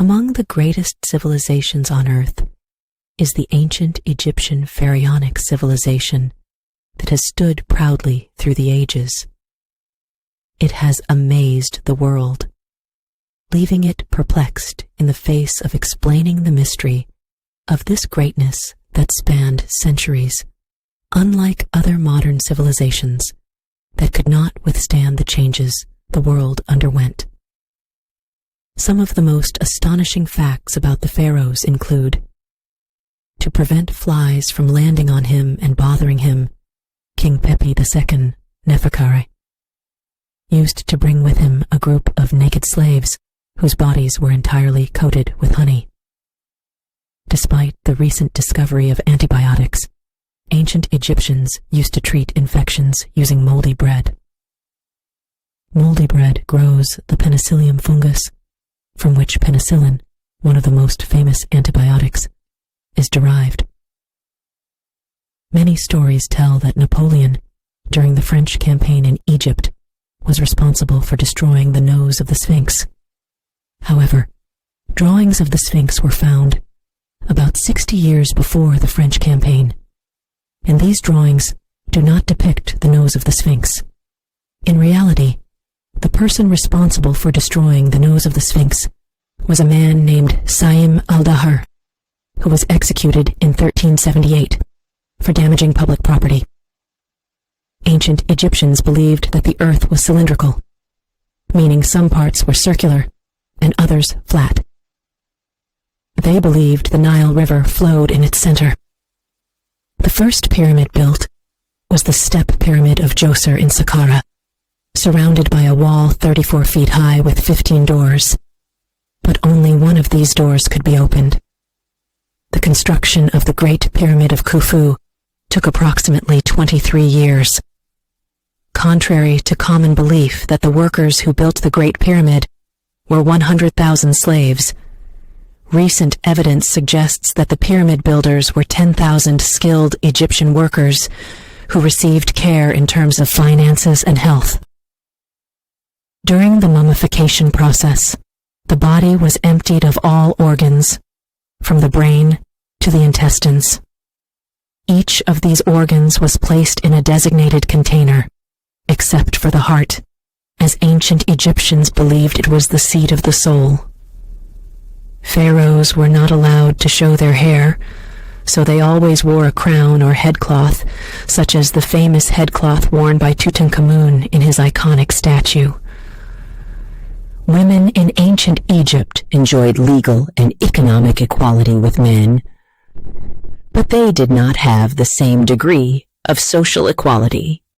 Among the greatest civilizations on Earth is the ancient Egyptian Pharaonic civilization that has stood proudly through the ages. It has amazed the world, leaving it perplexed in the face of explaining the mystery of this greatness that spanned centuries, unlike other modern civilizations that could not withstand the changes the world underwent. Some of the most astonishing facts about the pharaohs include: to prevent flies from landing on him and bothering him, King Pepi II, Neferkare, used to bring with him a group of naked slaves whose bodies were entirely coated with honey. Despite the recent discovery of antibiotics, ancient Egyptians used to treat infections using moldy bread. Moldy bread grows the penicillium fungus, from which penicillin, one of the most famous antibiotics, is derived. Many stories tell that Napoleon, during the French campaign in Egypt, was responsible for destroying the nose of the Sphinx. However, drawings of the Sphinx were found about 60 years before the French campaign, and these drawings do not depict the nose of the Sphinx. In reality, the person responsible for destroying the nose of the Sphinx was a man named Saim al-Dahar, who was executed in 1378 for damaging public property. Ancient Egyptians believed that the earth was cylindrical, meaning some parts were circular and others flat. They believed the Nile River flowed in its center. The first pyramid built was the step pyramid of Djoser in Saqqara, surrounded by a wall 34 feet high with 15 doors, but only one of these doors could be opened. The construction of the Great Pyramid of Khufu took approximately 23 years. Contrary to common belief that the workers who built the Great Pyramid were 100,000 slaves, recent evidence suggests that the pyramid builders were 10,000 skilled Egyptian workers who received care in terms of finances and health. During the mummification process, the body was emptied of all organs, from the brain to the intestines. Each of these organs was placed in a designated container, except for the heart, as ancient Egyptians believed it was the seat of the soul. Pharaohs were not allowed to show their hair, so they always wore a crown or headcloth, such as the famous headcloth worn by Tutankhamun in his iconic statue. Women in ancient Egypt enjoyed legal and economic equality with men, but they did not have the same degree of social equality.